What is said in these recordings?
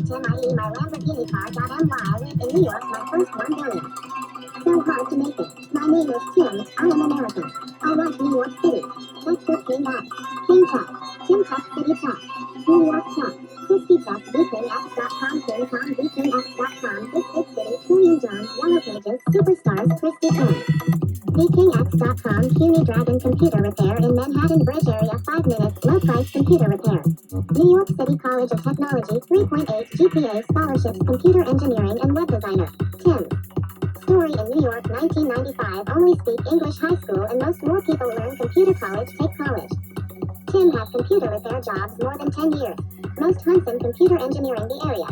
Jone, my Lamborghini car. My. I live in New York, my first 1 billion. So hard to make it. My name is Tim. I am American. I like New York City. That's your King App. King Tech. Tim Tech City Tech. New York Tech. Christy Tech. VKingX.com. KingCom. VKingX.com. Big Big City. Trillion Jones. Yellow Pages. Superstars. Christy Tim. VKingX.com. CUNY Dragon Computer Repair in Manhattan Bridge area. 5 minutes. Low price computer repair. New York City College of Technology. 3.8 GPA scholarships. Computer engineering and web designer. Tim. Story in New York 1995. Only speak English high school and most more people learn computer college. Take college. Tim has computer repair jobs more than 10 years. Most hunts in computer engineering the area.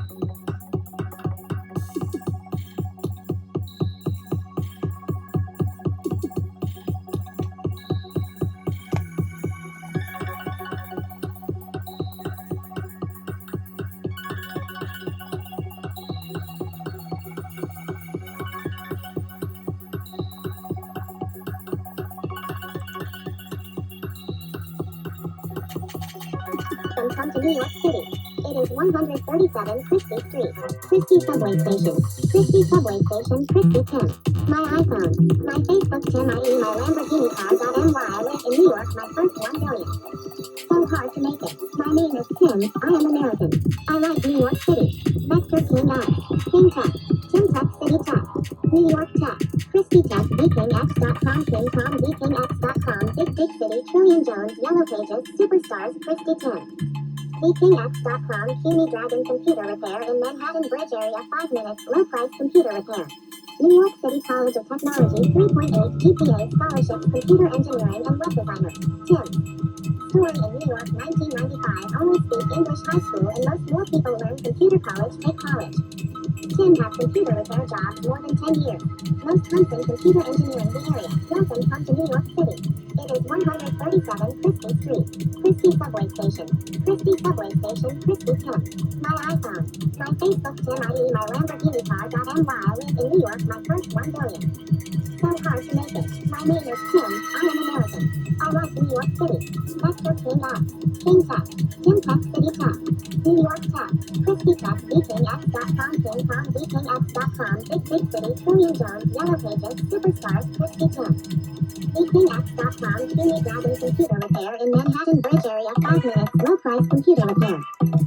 Come to New York City. It is 137 Christie Street. Christie Subway Station. Christie Subway Station. Christie Tim. My iPhone. My Facebook Tim. I.e. my Lamborghini car. My. I live in New York. My first 1 billion. So hard to make it. My name is Tim. I am American. I like New York City. Vector King App. King Tech. Tim Tech City Tech. New York Tech. Christy Tech. VKingX.com. KingCom. VKingX.com. Big Big City. Trillion Jones. Yellow Pages. Superstars. Christy Tim. VKingX.com. CUNY Dragon Computer Repair in Manhattan Bridge area. 5 minutes. Low price computer repair. New York City College of Technology. 3.8 GPA scholarships. Computer engineering and web designer. Tim. Story in New York 1995. Only speak English high school and most more people learn computer college. Take college. Tim has computer repair jobs more than 10 years. Most hunts in computer engineering the area. Welcome come to New York City. It is 137 Christie Street. Christie Subway Station. Christie Subway Station. Christie Tim. My iPhone. My Facebook Tim. I.e. my Lamborghini car. My. I live in New York. My first 1 billion. So hard to make it. My name is Tim. I am American. I like New York City. Vector King App. King Tech. Tim Tech City Tech. New York Tech. Christy Tech. VKingX.com. KingCom. VKingX.com. Big Big City. Trillion Jones. Yellow Pages. Superstars. Christy Tim. VKingX.com. CUNY Dragon Computer Repair in Manhattan Bridge area. 5 minutes. Low price computer repair.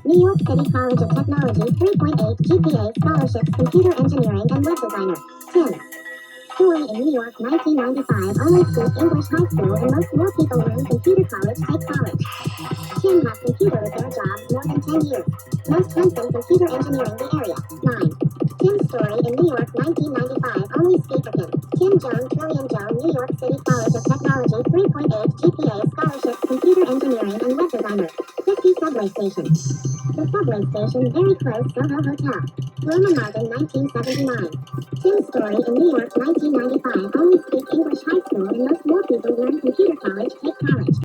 New York City College of Technology. 3.8 GPA scholarships. Computer engineering and web designer. Tim. Story in New York 1995. Only speak English high school and most more people learn computer college. Take college. Tim has computer repair jobs more than 10 years. Most hunts in computer engineering the area. 9. Tim's story in New York 1995. Only speaker Tim. Tim Jone. Trillion Jone. New York City College of Technology. 3.8 GPA scholarships. Computer engineering and web designer. Christie Subway Station. The subway station very close Soho Hotel. Roman Martin 1979. Tim's story in New York 1995. Only speak English high school and most more people learn computer college. Take college.